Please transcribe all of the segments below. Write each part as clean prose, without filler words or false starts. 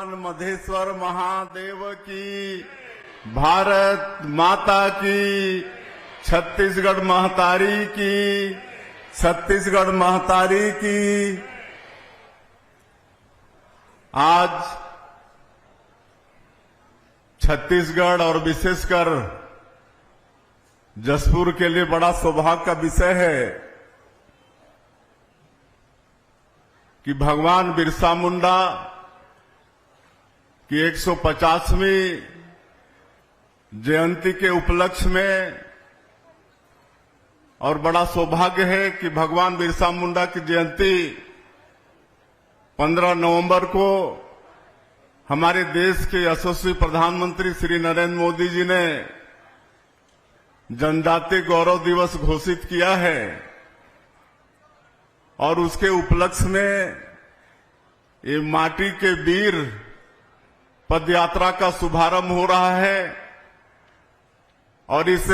भगवान मधेश्वर महादेव की, भारत माता की, छत्तीसगढ़ महतारी की, छत्तीसगढ़ महतारी की। आज छत्तीसगढ़ और विशेषकर जसपुर के लिए बड़ा सौभाग्य का विषय है कि भगवान बिरसा मुंडा की 150वीं जयंती के उपलक्ष्य में, और बड़ा सौभाग्य है कि भगवान बिरसा मुंडा की जयंती 15 नवंबर को हमारे देश के यशस्वी प्रधानमंत्री श्री नरेंद्र मोदी जी ने जनजातीय गौरव दिवस घोषित किया है, और उसके उपलक्ष्य में ये माटी के वीर पदयात्रा का शुभारंभ हो रहा है। और इस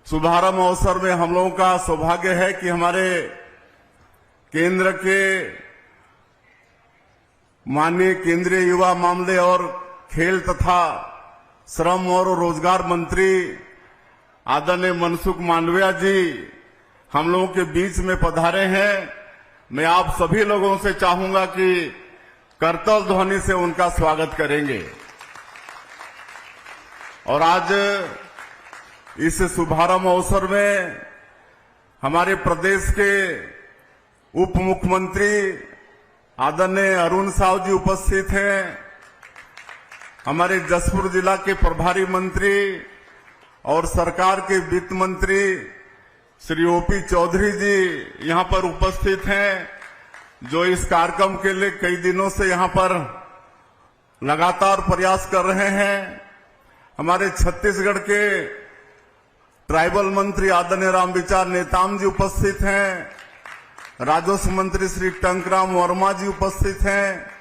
शुभारंभ अवसर में हम लोगों का सौभाग्य है कि हमारे केंद्र के माननीय केंद्रीय युवा मामले और खेल तथा श्रम और रोजगार मंत्री आदरणीय मनसुख मांडविया जी हम लोगों के बीच में पधारे हैं। मैं आप सभी लोगों से चाहूंगा कि करतल ध्वनि से उनका स्वागत करेंगे। और आज इस शुभारंभ अवसर में हमारे प्रदेश के उप मुख्यमंत्री आदरणीय अरुण साव जी उपस्थित हैं, हमारे जसपुर जिला के प्रभारी मंत्री और सरकार के वित्त मंत्री श्री ओपी चौधरी जी यहां पर उपस्थित हैं, जो इस कार्यक्रम के लिए कई दिनों से यहां पर लगातार प्रयास कर रहे हैं। हमारे छत्तीसगढ़ के ट्राइबल मंत्री आदरणीय रामविचार नेताम जी उपस्थित हैं, राजस्व मंत्री श्री टंकराम वर्मा जी उपस्थित हैं,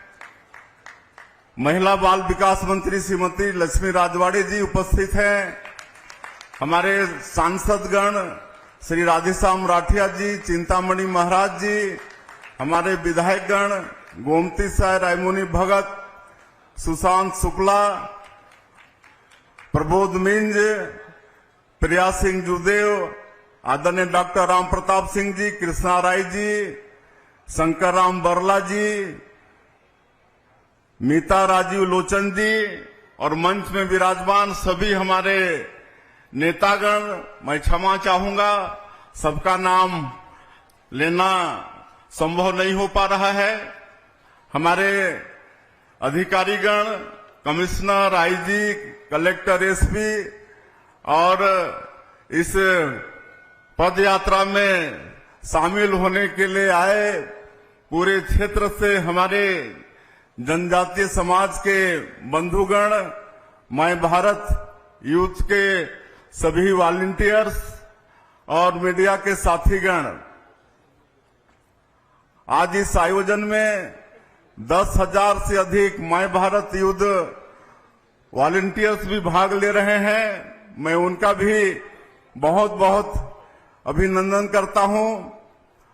महिला बाल विकास मंत्री श्रीमती लक्ष्मी राजवाड़े जी उपस्थित हैं, हमारे सांसदगण श्री राधेश्याम राठिया जी, चिंतामणि महाराज जी, हमारे विधायकगण गोमती साय, रायमुनि भगत, सुशांत शुक्ला, प्रबोध मिंज, प्रिया सिंह जुदेव, आदरणीय डॉक्टर राम प्रताप सिंह जी, कृष्णा राय जी, शंकर राम बरला जी, मीता राजीव लोचन जी और मंच में विराजमान सभी हमारे नेतागण। मैं क्षमा चाहूंगा, सबका नाम लेना संभव नहीं हो पा रहा है। हमारे अधिकारीगण, कमिश्नर, आईजी, कलेक्टर, एसपी और इस पद यात्रा में शामिल होने के लिए आए पूरे क्षेत्र से हमारे जनजातीय समाज के बंधुगण, मैं भारत यूथ के सभी वॉलंटियर्स और मीडिया के साथीगण, आज इस आयोजन में 10,000 से अधिक मैं भारत यूथ वॉलंटियर्स भी भाग ले रहे हैं। मैं उनका भी बहुत बहुत अभिनंदन करता हूं।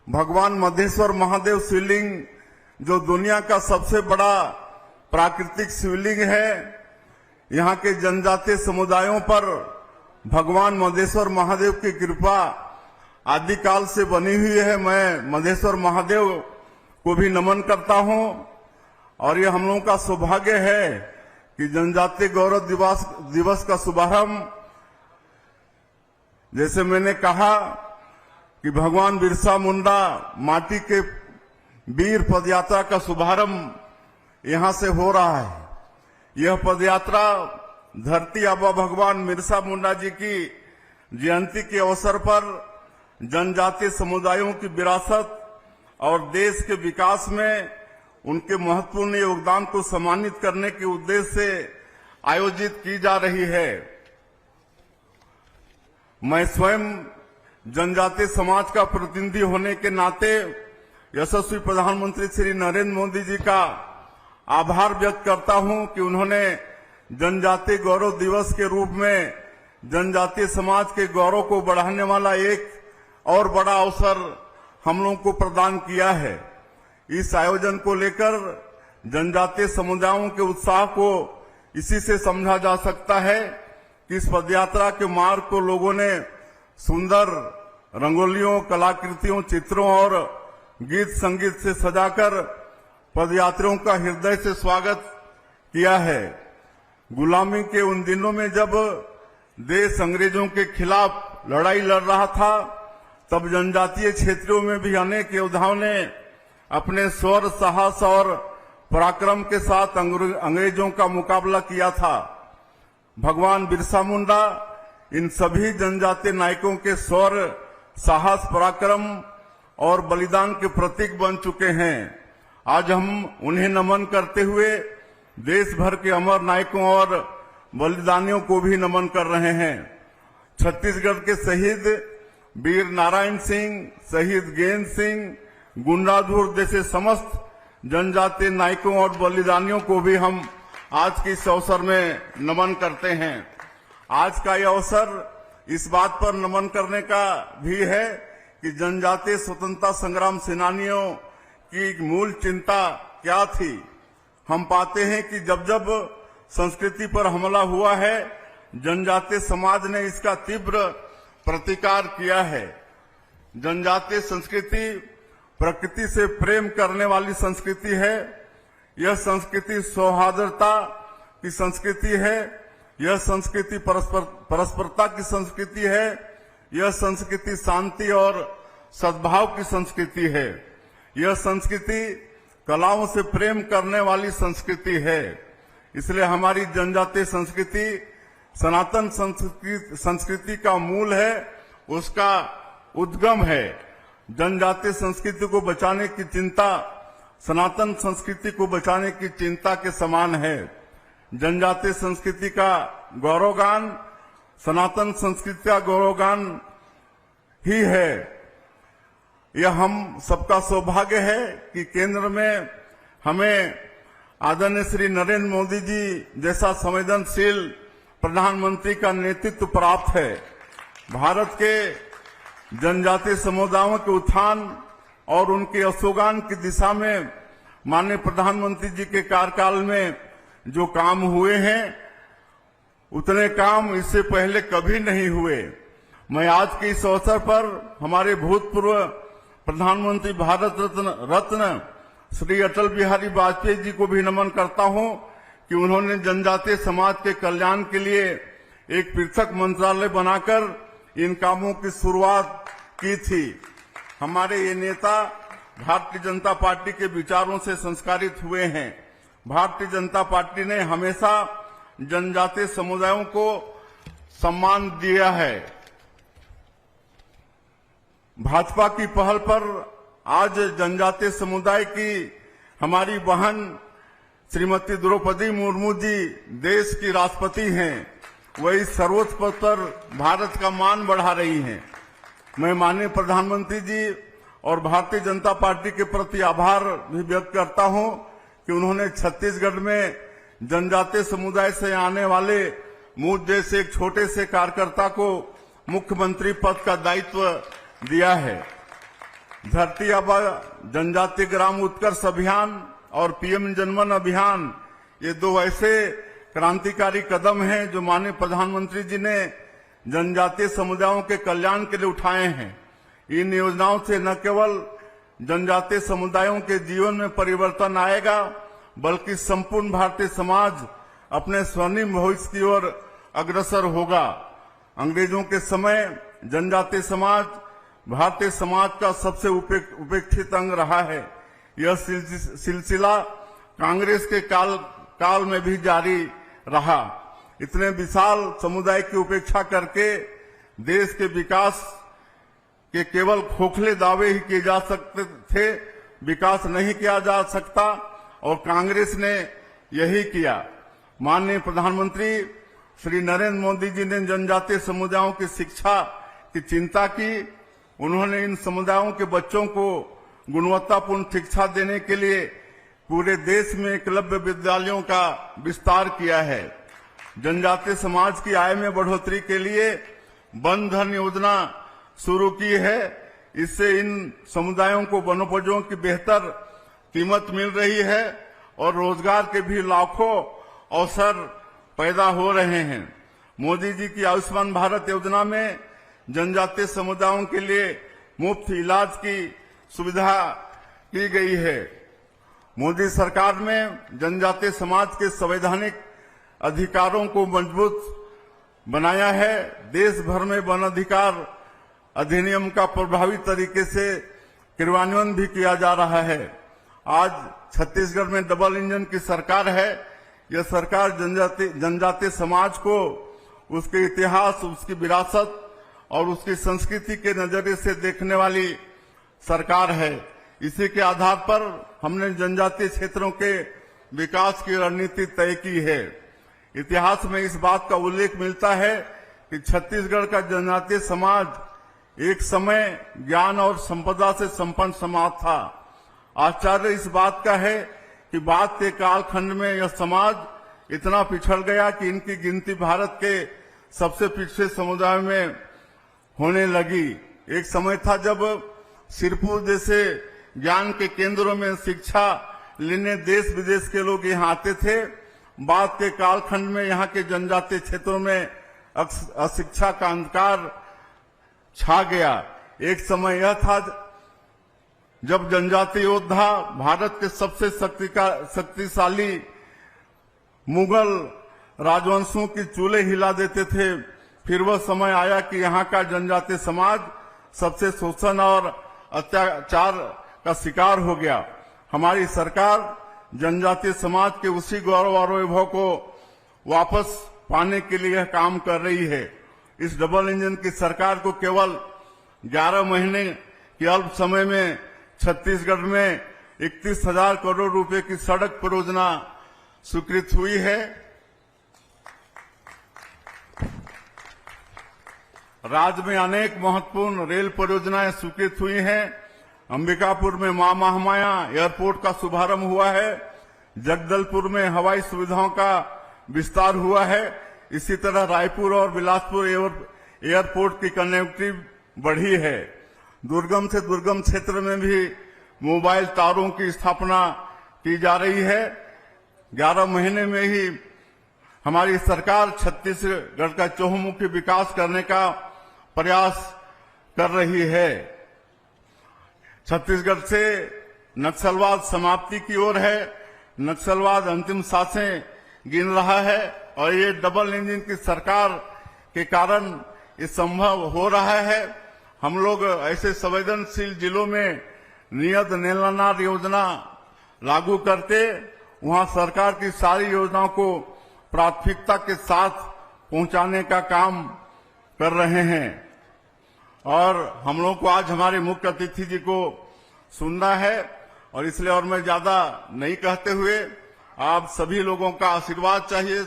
भगवान मधेश्वर महादेव शिवलिंग जो दुनिया का सबसे बड़ा प्राकृतिक शिवलिंग है, यहां के जनजातीय समुदायों पर भगवान मधेश्वर महादेव की कृपा आदिकाल से बनी हुई है। मैं मधेश्वर महादेव को भी नमन करता हूं, और ये हम लोगों का सौभाग्य है कि जनजातीय गौरव दिवस का शुभारंभ, जैसे मैंने कहा कि भगवान बिरसा मुंडा माटी के वीर पदयात्रा का शुभारंभ यहां से हो रहा है। यह पदयात्रा धरती आबा भगवान बिरसा मुंडा जी की जयंती के अवसर पर जनजातीय समुदायों की विरासत और देश के विकास में उनके महत्वपूर्ण योगदान को सम्मानित करने के उद्देश्य से आयोजित की जा रही है। मैं स्वयं जनजातीय समाज का प्रतिनिधि होने के नाते यशस्वी प्रधानमंत्री श्री नरेंद्र मोदी जी का आभार व्यक्त करता हूं कि उन्होंने जनजातीय गौरव दिवस के रूप में जनजातीय समाज के गौरव को बढ़ाने वाला एक और बड़ा अवसर हम लोगों को प्रदान किया है। इस आयोजन को लेकर जनजातीय समुदायों के उत्साह को इसी से समझा जा सकता है कि इस पदयात्रा के मार्ग को लोगों ने सुंदर रंगोलियों, कलाकृतियों, चित्रों और गीत संगीत से सजाकर पदयात्रियों का हृदय से स्वागत किया है। गुलामी के उन दिनों में जब देश अंग्रेजों के खिलाफ लड़ाई लड़ रहा था, तब जनजातीय क्षेत्रों में भी अनेक योद्धाओं ने अपने शौर्य, साहस और पराक्रम के साथ अंग्रेजों का मुकाबला किया था। भगवान बिरसा मुंडा इन सभी जनजातीय नायकों के शौर्य, साहस, पराक्रम और बलिदान के प्रतीक बन चुके हैं। आज हम उन्हें नमन करते हुए देश भर के अमर नायकों और बलिदानियों को भी नमन कर रहे हैं। छत्तीसगढ़ के शहीद वीर नारायण सिंह, शहीद गेंद सिंह, गुंडाधुर जैसे समस्त जनजातीय नायकों और बलिदानियों को भी हम आज के इस अवसर में नमन करते हैं। आज का यह अवसर इस बात पर नमन करने का भी है कि जनजातीय स्वतंत्रता संग्राम सेनानियों की मूल चिंता क्या थी। हम पाते हैं कि जब जब संस्कृति पर हमला हुआ है, जनजातीय समाज ने इसका तीव्र प्रतिकार किया है। जनजातीय संस्कृति प्रकृति से प्रेम करने वाली संस्कृति है। यह संस्कृति सौहार्दता की संस्कृति है। यह संस्कृति परस्परता की संस्कृति है। यह संस्कृति शांति और सद्भाव की संस्कृति है। यह संस्कृति कलाओं से प्रेम करने वाली संस्कृति है। इसलिए हमारी जनजातीय संस्कृति सनातन संस्कृति का मूल है, उसका उद्गम है। जनजातीय संस्कृति को बचाने की चिंता सनातन संस्कृति को बचाने की चिंता के समान है। जनजातीय संस्कृति का गौरवगान सनातन संस्कृति का गौरवगान ही है। यह हम सबका सौभाग्य है कि केंद्र में हमें आदरणीय श्री नरेंद्र मोदी जी जैसा संवेदनशील प्रधानमंत्री का नेतृत्व प्राप्त है। भारत के जनजातीय समुदायों के उत्थान और उनके यशोगान की दिशा में माननीय प्रधानमंत्री जी के कार्यकाल में जो काम हुए हैं, उतने काम इससे पहले कभी नहीं हुए। मैं आज के इस अवसर पर हमारे भूतपूर्व प्रधानमंत्री भारत रत्न श्री अटल बिहारी वाजपेयी जी को भी नमन करता हूं कि उन्होंने जनजातीय समाज के कल्याण के लिए एक पृथक मंत्रालय बनाकर इन कामों की शुरुआत की थी। हमारे ये नेता भारतीय जनता पार्टी के विचारों से संस्कारित हुए हैं। भारतीय जनता पार्टी ने हमेशा जनजातीय समुदायों को सम्मान दिया है। भाजपा की पहल पर आज जनजातीय समुदाय की हमारी बहन श्रीमती द्रौपदी मुर्मू जी देश की राष्ट्रपति हैं। वही सर्वोच्च पद पर भारत का मान बढ़ा रही हैं। मैं माननीय प्रधानमंत्री जी और भारतीय जनता पार्टी के प्रति आभार भी व्यक्त करता हूं कि उन्होंने छत्तीसगढ़ में जनजातीय समुदाय से आने वाले मुझ जैसे एक छोटे से कार्यकर्ता को मुख्यमंत्री पद का दायित्व दिया है। धरती आबा जनजातीय ग्राम उत्कर्ष अभियान और पीएम जनमन अभियान, ये दो ऐसे क्रांतिकारी कदम हैं जो माननीय प्रधानमंत्री जी ने जनजातीय समुदायों के कल्याण के लिए उठाए हैं। इन योजनाओं से न केवल जनजातीय समुदायों के जीवन में परिवर्तन आएगा, बल्कि संपूर्ण भारतीय समाज अपने स्वर्णिम भविष्य की ओर अग्रसर होगा। अंग्रेजों के समय जनजातीय समाज भारतीय समाज का सबसे उपेक्षित अंग रहा है। यह सिलसिला कांग्रेस के काल में भी जारी रहा। इतने विशाल समुदाय की उपेक्षा करके देश के विकास के केवल खोखले दावे ही किए जा सकते थे, विकास नहीं किया जा सकता, और कांग्रेस ने यही किया। माननीय प्रधानमंत्री श्री नरेंद्र मोदी जी ने जनजातीय समुदायों की शिक्षा की चिंता की। उन्होंने इन समुदायों के बच्चों को गुणवत्तापूर्ण शिक्षा देने के लिए पूरे देश में एकलव्य विद्यालयों का विस्तार किया है। जनजातीय समाज की आय में बढ़ोतरी के लिए वन धन योजना शुरू की है। इससे इन समुदायों को वनोपजों की बेहतर कीमत मिल रही है और रोजगार के भी लाखों अवसर पैदा हो रहे हैं। मोदी जी की आयुष्मान भारत योजना में जनजातीय समुदायों के लिए मुफ्त इलाज की सुविधा की गई है। मोदी सरकार में जनजातीय समाज के संवैधानिक अधिकारों को मजबूत बनाया है। देश भर में वन अधिकार अधिनियम का प्रभावी तरीके से क्रियान्वयन भी किया जा रहा है। आज छत्तीसगढ़ में डबल इंजन की सरकार है। यह सरकार जनजातीय समाज को उसके इतिहास, उसकी विरासत और उसकी संस्कृति के नजरिए से देखने वाली सरकार है। इसी के आधार पर हमने जनजातीय क्षेत्रों के विकास की रणनीति तय की है। इतिहास में इस बात का उल्लेख मिलता है कि छत्तीसगढ़ का जनजातीय समाज एक समय ज्ञान और संपदा से संपन्न समाज था। आश्चर्य इस बात का है कि बाद के कालखंड में यह समाज इतना पिछड़ गया कि इनकी गिनती भारत के सबसे पिछड़े समुदाय में होने लगी। एक समय था जब सिरपुर जैसे ज्ञान के केंद्रों में शिक्षा लेने देश विदेश के लोग यहाँ आते थे। बाद के कालखंड में यहाँ के जनजातीय क्षेत्रों में अशिक्षा का अंधकार छा गया। एक समय यह था जब जनजातीय योद्धा भारत के सबसे शक्तिशाली मुगल राजवंशों की चूल्हे हिला देते थे। फिर वह समय आया कि यहाँ का जनजातीय समाज सबसे शोषण और अत्याचार का शिकार हो गया। हमारी सरकार जनजातीय समाज के उसी गौरव और वैभव को वापस पाने के लिए काम कर रही है। इस डबल इंजन की सरकार को केवल 11 महीने के अल्प समय में छत्तीसगढ़ में 31,000 करोड़ रुपए की सड़क परियोजना स्वीकृत हुई है। राज्य में अनेक महत्वपूर्ण रेल परियोजनाएं स्वीकृत हुई हैं। अंबिकापुर में मां महामाया एयरपोर्ट का शुभारंभ हुआ है। जगदलपुर में हवाई सुविधाओं का विस्तार हुआ है। इसी तरह रायपुर और बिलासपुर एयरपोर्ट की कनेक्टिविटी बढ़ी है। दुर्गम से दुर्गम क्षेत्र में भी मोबाइल टावरों की स्थापना की जा रही है। 11 महीने में ही हमारी सरकार छत्तीसगढ़ का चहुमुखी विकास करने का प्रयास कर रही है। छत्तीसगढ़ से नक्सलवाद समाप्ति की ओर है। नक्सलवाद अंतिम सांसें गिन रहा है और ये डबल इंजन की सरकार के कारण ये संभव हो रहा है। हम लोग ऐसे संवेदनशील जिलों में नियत नेलनार योजना लागू करते वहां सरकार की सारी योजनाओं को प्राथमिकता के साथ पहुंचाने का काम कर रहे हैं। और हम लोग को आज हमारे मुख्य अतिथि जी को सुनना है और इसलिए और मैं ज्यादा नहीं कहते हुए आप सभी लोगों का आशीर्वाद चाहिए,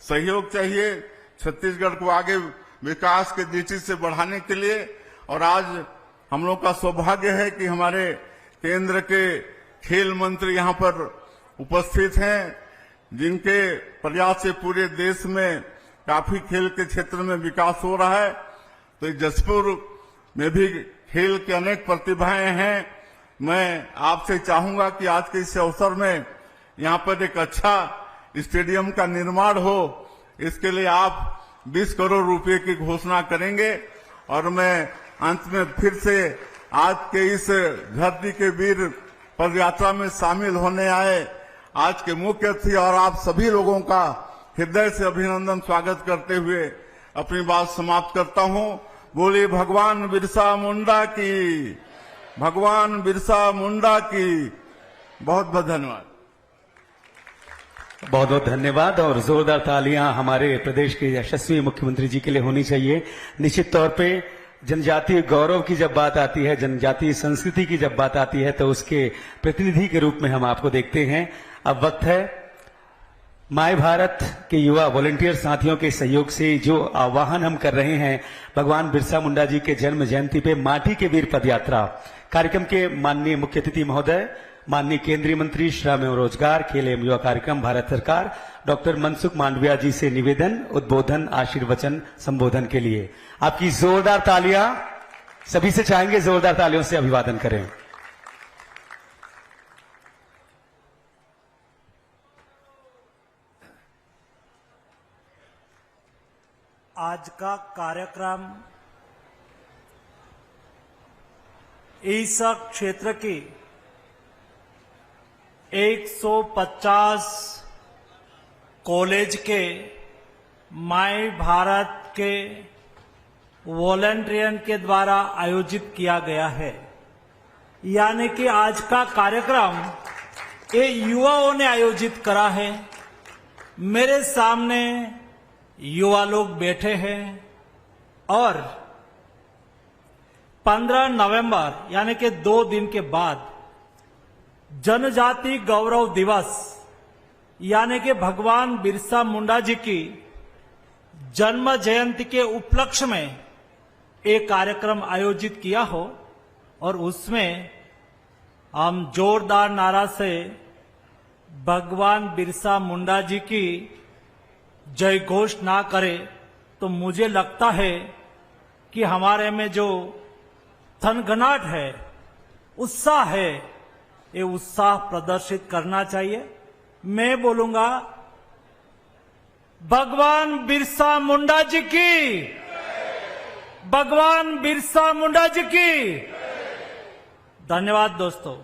सहयोग चाहिए छत्तीसगढ़ को आगे विकास के दृष्टि से बढ़ाने के लिए। और आज हम लोग का सौभाग्य है कि हमारे केंद्र के खेल मंत्री यहाँ पर उपस्थित हैं, जिनके प्रयास से पूरे देश में काफी खेल के क्षेत्र में विकास हो रहा है। तो जसपुर में भी खेल के अनेक प्रतिभाएं हैं। मैं आपसे चाहूंगा कि आज के इस अवसर में यहाँ पर एक अच्छा स्टेडियम का निर्माण हो। इसके लिए आप 20 करोड़ रुपए की घोषणा करेंगे। और मैं अंत में फिर से आज के इस धरती के वीर पदयात्रा में शामिल होने आए आज के मुख्य अतिथि और आप सभी लोगों का हृदय से अभिनंदन स्वागत करते हुए अपनी बात समाप्त करता हूं। बोले भगवान बिरसा मुंडा की, भगवान बिरसा मुंडा की। बहुत बहुत धन्यवाद। बहुत बहुत धन्यवाद और जोरदार तालियां हमारे प्रदेश के यशस्वी मुख्यमंत्री जी के लिए होनी चाहिए। निश्चित तौर पे जनजातीय गौरव की जब बात आती है, जनजातीय संस्कृति की जब बात आती है, तो उसके प्रतिनिधि के रूप में हम आपको देखते हैं। अब वक्त है माय भारत के युवा वॉलंटियर साथियों के सहयोग से जो आह्वान हम कर रहे हैं भगवान बिरसा मुंडा जी के जन्म जयंती पे माटी के वीर पदयात्रा कार्यक्रम के माननीय मुख्य अतिथि महोदय, माननीय केंद्रीय मंत्री श्रम एवं रोजगार, खेल एवं युवा कार्यक्रम भारत सरकार डॉक्टर मनसुख मांडविया जी से निवेदन, उद्बोधन, आशीर्वचन, संबोधन के लिए आपकी जोरदार तालियां सभी से चाहेंगे, जोरदार तालियों से अभिवादन करें। आज का कार्यक्रम इस क्षेत्र की 150 कॉलेज के माई भारत के वॉलंटियर्स के द्वारा आयोजित किया गया है। यानी कि आज का कार्यक्रम ये युवाओं ने आयोजित करा है। मेरे सामने युवा लोग बैठे हैं और 15 नवंबर यानी कि 2 दिन के बाद जनजाति गौरव दिवस यानी कि भगवान बिरसा मुंडा जी की जन्म जयंती के उपलक्ष्य में एक कार्यक्रम आयोजित किया हो और उसमें हम जोरदार नारा से भगवान बिरसा मुंडा जी की जय घोष ना करें तो मुझे लगता है कि हमारे में जो थनगनाट है, उत्साह है, ये उत्साह प्रदर्शित करना चाहिए। मैं बोलूंगा भगवान बिरसा मुंडा जी की, भगवान बिरसा मुंडा जी की। धन्यवाद दोस्तों।